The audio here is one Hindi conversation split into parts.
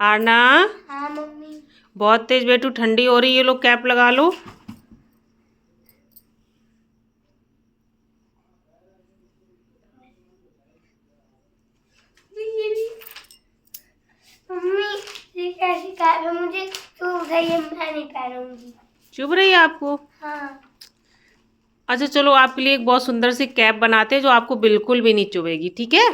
आरना। हाँ मम्मी। बहुत तेज बेटू ठंडी हो रही है, ये लोग कैप लगा लो। मम्मी ये कैसी कैप है, मुझे चुभ रही है, मैं नहीं पहनूंगी। चुभ रही है आपको? हाँ। अच्छा चलो, आपके लिए एक बहुत सुंदर सी कैप बनाते हैं जो आपको बिल्कुल भी नहीं चुभेगी, ठीक है।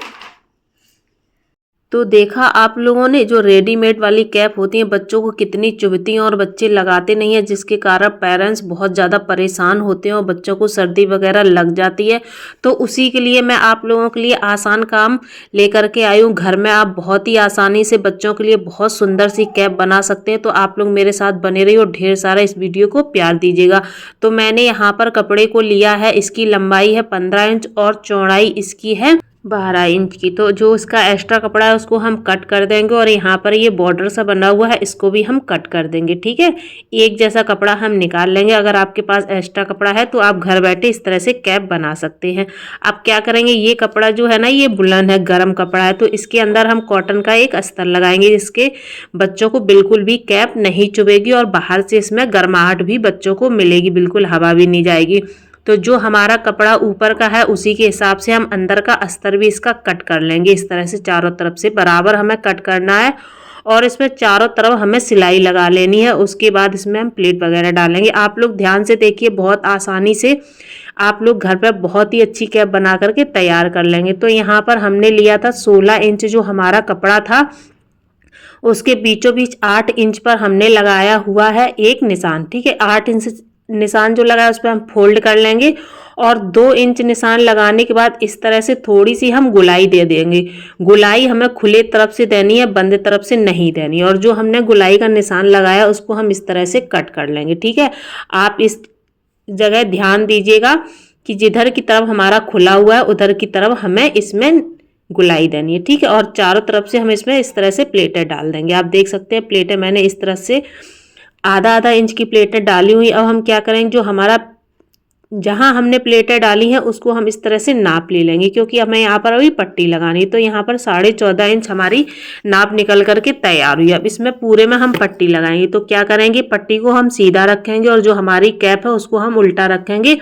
तो देखा आप लोगों ने, जो रेडीमेड वाली कैप होती हैं बच्चों को कितनी चुभती हैं और बच्चे लगाते नहीं हैं, जिसके कारण पेरेंट्स बहुत ज़्यादा परेशान होते हैं और बच्चों को सर्दी वगैरह लग जाती है। तो उसी के लिए मैं आप लोगों के लिए आसान काम लेकर के आई हूँ। घर में आप बहुत ही आसानी से बच्चों के लिए बहुत सुंदर सी कैप बना सकते हैं। तो आप लोग मेरे साथ बने रहिए और ढेर सारा इस वीडियो को प्यार दीजिएगा। तो मैंने यहाँ पर कपड़े को लिया है, इसकी लंबाई है 15 इंच और चौड़ाई इसकी है 12 इंच की। तो जो इसका एक्स्ट्रा कपड़ा है उसको हम कट कर देंगे और यहाँ पर ये बॉर्डर सा बना हुआ है इसको भी हम कट कर देंगे, ठीक है। एक जैसा कपड़ा हम निकाल लेंगे। अगर आपके पास एक्स्ट्रा कपड़ा है तो आप घर बैठे इस तरह से कैप बना सकते हैं। आप क्या करेंगे, ये कपड़ा जो है ना, ये बुलन है, गर्म कपड़ा है, तो इसके अंदर हम कॉटन का एक अस्तर लगाएंगे जिसके बच्चों को बिल्कुल भी कैप नहीं चुभेगी और बाहर से इसमें गर्माहट भी बच्चों को मिलेगी, बिल्कुल हवा भी नहीं जाएगी। तो जो हमारा कपड़ा ऊपर का है उसी के हिसाब से हम अंदर का अस्तर भी इसका कट कर लेंगे। इस तरह से चारों तरफ से बराबर हमें कट करना है और इसमें चारों तरफ हमें सिलाई लगा लेनी है। उसके बाद इसमें हम प्लेट वगैरह डालेंगे। आप लोग ध्यान से देखिए, बहुत आसानी से आप लोग घर पर बहुत ही अच्छी कैप बना करके तैयार कर लेंगे। तो यहाँ पर हमने लिया था 16 इंच जो हमारा कपड़ा था, उसके बीचों बीच 8 इंच पर हमने लगाया हुआ है एक निशान, ठीक है। 8 इंच निशान जो लगाया उस पर हम फोल्ड कर लेंगे और 2 इंच निशान लगाने के बाद इस तरह से थोड़ी सी हम गुलाई दे देंगे। गुलाई हमें खुले तरफ से देनी है, बंद तरफ से नहीं देनी। और जो हमने गुलाई का निशान लगाया उसको हम इस तरह से कट कर लेंगे, ठीक है। आप इस जगह ध्यान दीजिएगा कि जिधर की तरफ हमारा खुला हुआ है उधर की तरफ हमें इसमें गुलाई देनी है, ठीक है। और चारों तरफ से हम इसमें इस तरह से प्लेटें डाल देंगे। आप देख सकते हैं प्लेटें मैंने इस तरह से आधा आधा इंच की प्लेटें डाली हुई। अब हम क्या करेंगे, जो हमारा जहां हमने प्लेटें डाली हैं उसको हम इस तरह से नाप ले लेंगे, क्योंकि हमें यहाँ पर अभी पट्टी लगानी है। तो यहाँ पर 14.5 इंच हमारी नाप निकल करके तैयार हुई। अब इसमें पूरे में हम पट्टी लगाएंगे। तो क्या करेंगे, पट्टी को हम सीधा रखेंगे और जो हमारी कैप है उसको हम उल्टा रखेंगे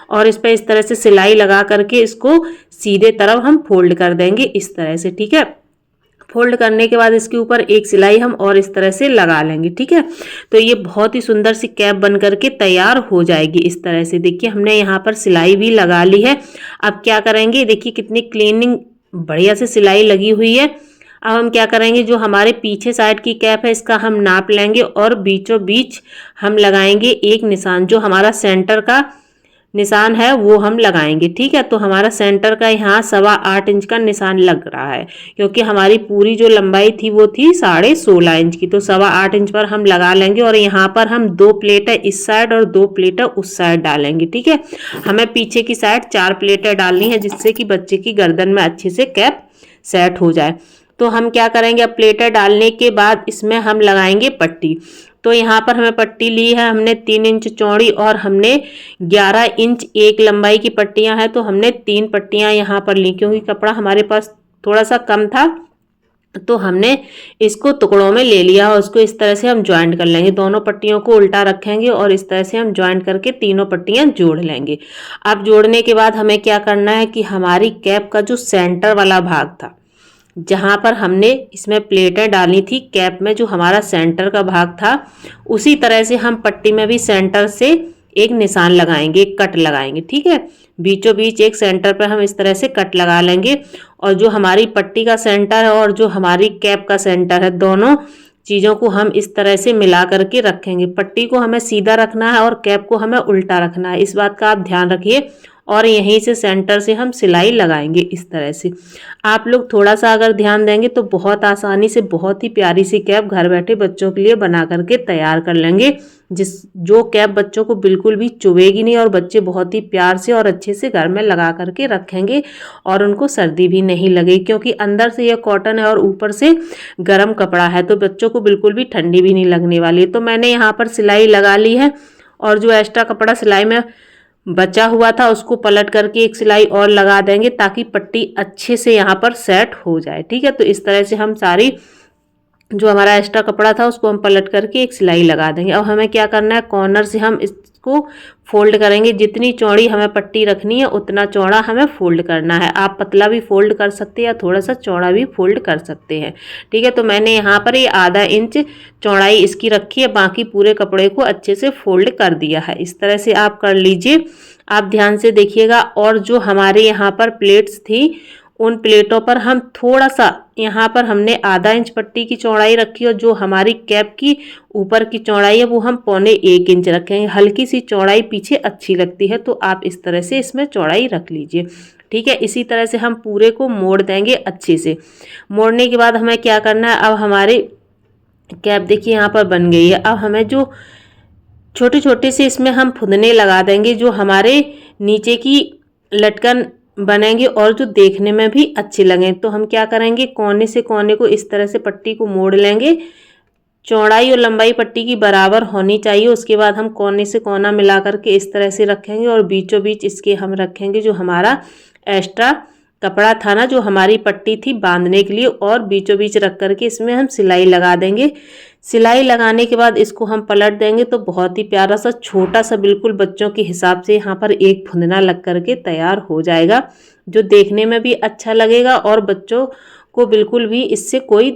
और इस पर इस तरह से सिलाई लगा करके इसको सीधे तरफ हम फोल्ड कर देंगे इस तरह से, ठीक है। फोल्ड करने के बाद इसके ऊपर एक सिलाई हम और इस तरह से लगा लेंगे, ठीक है। तो ये बहुत ही सुंदर सी कैप बन करके तैयार हो जाएगी इस तरह से। देखिए हमने यहाँ पर सिलाई भी लगा ली है। अब क्या करेंगे, देखिए कितनी क्लीनिंग बढ़िया से सिलाई लगी हुई है। अब हम क्या करेंगे, जो हमारे पीछे साइड की कैप है इसका हम नाप लेंगे और बीचों बीच हम लगाएंगे एक निशान। जो हमारा सेंटर का निशान है वो हम लगाएंगे, ठीक है। तो हमारा सेंटर का यहाँ 8.25 इंच का निशान लग रहा है, क्योंकि हमारी पूरी जो लंबाई थी वो थी 16.5 इंच की। तो 8.25 इंच पर हम लगा लेंगे और यहाँ पर हम 2 प्लेटें इस साइड और 2 प्लेटें उस साइड डालेंगे, ठीक है। हमें पीछे की साइड 4 प्लेटें डालनी है जिससे कि बच्चे की गर्दन में अच्छे से कैप सेट हो जाए। तो हम क्या करेंगे, अब प्लेटें डालने के बाद इसमें हम लगाएंगे पट्टी। तो यहाँ पर हमें पट्टी ली है हमने 3 इंच चौड़ी और हमने 11 इंच एक लंबाई की पट्टियां हैं। तो हमने 3 पट्टियां यहाँ पर ली, क्योंकि कपड़ा हमारे पास थोड़ा सा कम था तो हमने इसको टुकड़ों में ले लिया और उसको इस तरह से हम ज्वाइंट कर लेंगे। दोनों पट्टियों को उल्टा रखेंगे और इस तरह से हम ज्वाइंट करके तीनों पट्टियां जोड़ लेंगे। अब जोड़ने के बाद हमें क्या करना है कि हमारी कैप का जो सेंटर वाला भाग था, जहां पर हमने इसमें प्लेटें डाली थी, कैप में जो हमारा सेंटर का भाग था, उसी तरह से हम पट्टी में भी सेंटर से एक निशान लगाएंगे, एक कट लगाएंगे, ठीक है। बीचों बीच एक सेंटर पर हम इस तरह से कट लगा लेंगे और जो हमारी पट्टी का सेंटर है और जो हमारी कैप का सेंटर है, दोनों चीज़ों को हम इस तरह से मिला करके रखेंगे। पट्टी को हमें सीधा रखना है और कैप को हमें उल्टा रखना है, इस बात का आप ध्यान रखिए। और यहीं से सेंटर से हम सिलाई लगाएंगे इस तरह से। आप लोग थोड़ा सा अगर ध्यान देंगे तो बहुत आसानी से बहुत ही प्यारी सी कैप घर बैठे बच्चों के लिए बना करके तैयार कर लेंगे, जो कैप बच्चों को बिल्कुल भी चुभेगी नहीं और बच्चे बहुत ही प्यार से और अच्छे से घर में लगा करके रखेंगे और उनको सर्दी भी नहीं लगेगी, क्योंकि अंदर से यह कॉटन है और ऊपर से गर्म कपड़ा है, तो बच्चों को बिल्कुल भी ठंडी भी नहीं लगने वाली है। तो मैंने यहाँ पर सिलाई लगा ली है और जो एक्स्ट्रा कपड़ा सिलाई में बचा हुआ था उसको पलट करके एक सिलाई और लगा देंगे ताकि पट्टी अच्छे से यहाँ पर सेट हो जाए, ठीक है। तो इस तरह से हम सारी जो हमारा एक्स्ट्रा कपड़ा था उसको हम पलट करके एक सिलाई लगा देंगे। अब हमें क्या करना है, कॉर्नर से हम इसको फोल्ड करेंगे। जितनी चौड़ी हमें पट्टी रखनी है उतना चौड़ा हमें फोल्ड करना है। आप पतला भी फोल्ड कर सकते हैं या थोड़ा सा चौड़ा भी फोल्ड कर सकते हैं। ठीक है, तो मैंने यहाँ पर ये आधा इंच चौड़ाई इसकी रखी है, बाकी पूरे कपड़े को अच्छे से फोल्ड कर दिया है। इस तरह से आप कर लीजिए। आप ध्यान से देखिएगा। और जो हमारे यहाँ पर प्लेट्स थी उन प्लेटों पर हम थोड़ा सा, यहाँ पर हमने आधा इंच पट्टी की चौड़ाई रखी और जो हमारी कैप की ऊपर की चौड़ाई है वो हम 1.25 इंच रखेंगे। हल्की सी चौड़ाई पीछे अच्छी लगती है, तो आप इस तरह से इसमें चौड़ाई रख लीजिए। ठीक है, इसी तरह से हम पूरे को मोड़ देंगे अच्छे से। मोड़ने के बाद हमें क्या करना है, अब हमारी कैप देखिए यहाँ पर बन गई है। अब हमें जो छोटे छोटे से इसमें हम फुदने लगा देंगे, जो हमारे नीचे की लटकन बनेंगे और जो देखने में भी अच्छे लगें। तो हम क्या करेंगे, कोने से कोने को इस तरह से पट्टी को मोड़ लेंगे। चौड़ाई और लंबाई पट्टी की बराबर होनी चाहिए। उसके बाद हम कोने से कोना मिला करके इस तरह से रखेंगे और बीचों बीच इसके हम रखेंगे जो हमारा एक्स्ट्रा कपड़ा था ना, जो हमारी पट्टी थी बांधने के लिए, और बीचों बीच रख करके इसमें हम सिलाई लगा देंगे। सिलाई लगाने के बाद इसको हम पलट देंगे तो बहुत ही प्यारा सा छोटा सा बिल्कुल बच्चों के हिसाब से यहाँ पर एक फुंदना लग करके तैयार हो जाएगा, जो देखने में भी अच्छा लगेगा और बच्चों को बिल्कुल भी इससे कोई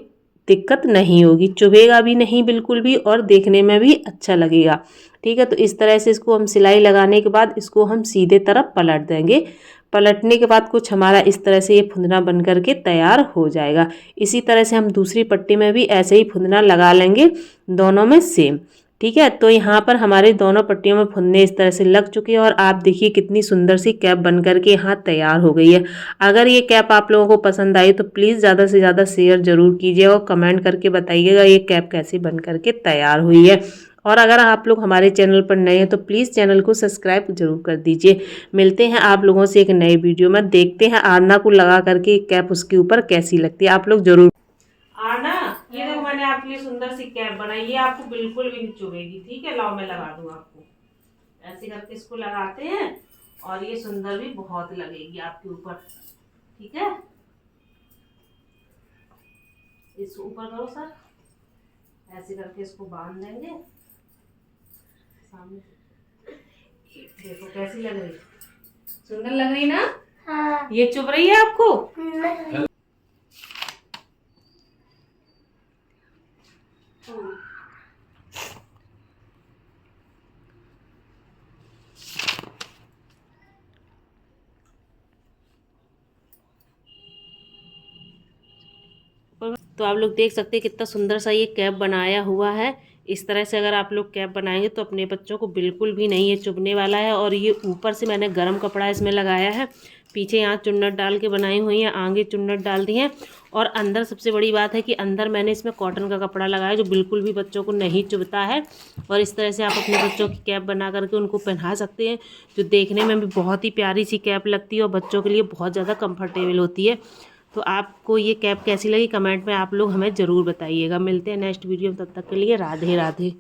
दिक्कत नहीं होगी, चुभेगा भी नहीं बिल्कुल भी, और देखने में भी अच्छा लगेगा। ठीक है, तो इस तरह से इसको हम सिलाई लगाने के बाद इसको हम सीधे तरफ पलट देंगे। पलटने के बाद कुछ हमारा इस तरह से ये फुंदना बन करके तैयार हो जाएगा। इसी तरह से हम दूसरी पट्टी में भी ऐसे ही फुंदना लगा लेंगे, दोनों में सेम। ठीक है, तो यहाँ पर हमारे दोनों पट्टियों में फुंदे इस तरह से लग चुके हैं और आप देखिए कितनी सुंदर सी कैप बन करके यहाँ तैयार हो गई है। अगर ये कैप आप लोगों को पसंद आई तो प्लीज़ ज़्यादा से ज़्यादा शेयर ज़रूर कीजिए और कमेंट करके बताइएगा ये कैप कैसे बन करके तैयार हुई है। और अगर आप लोग हमारे चैनल पर नए हैं तो प्लीज़ चैनल को सब्सक्राइब जरूर कर दीजिए। मिलते हैं आप लोगों से एक नई वीडियो में। देखते हैं आरना को लगा करके कैप उसके ऊपर कैसी लगती है, आप लोग जरूर। आरना, ये देखो मैंने आपके लिए सुंदर सी कैप बनाई है, आपको बिल्कुल भी नहीं चुभेगी। ठीक है, लाओ मैं लगा दूँ आपको। ऐसे करके इसको लगाते हैं और ये सुंदर भी बहुत लगेगी आपके ऊपर। ठीक है, इसको ऊपर करो सर, ऐसे करके इसको बांध देंगे सामने। देखो कैसी लग रही, सुंदर लग रही ना? हाँ। ये चुभ रही है आपको? नहीं। तो आप लोग देख सकते हैं कितना सुंदर सा ये कैप बनाया हुआ है। इस तरह से अगर आप लोग कैप बनाएंगे तो अपने बच्चों को बिल्कुल भी नहीं ये चुभने वाला है। और ये ऊपर से मैंने गर्म कपड़ा इसमें लगाया है, पीछे यहाँ चुन्नट डाल के बनाई हुई है, आगे चुन्नट डाल दी है, और अंदर सबसे बड़ी बात है कि अंदर मैंने इसमें कॉटन का कपड़ा लगाया जो बिल्कुल भी बच्चों को नहीं चुभता है। और इस तरह से आप अपने बच्चों की कैप बना करके उनको पहना सकते हैं, जो देखने में भी बहुत ही प्यारी सी कैप लगती है और बच्चों के लिए बहुत ज़्यादा कम्फर्टेबल होती है। तो आपको ये कैप कैसी लगी कमेंट में आप लोग हमें ज़रूर बताइएगा। मिलते हैं नेक्स्ट वीडियो में, तब तक के लिए राधे राधे।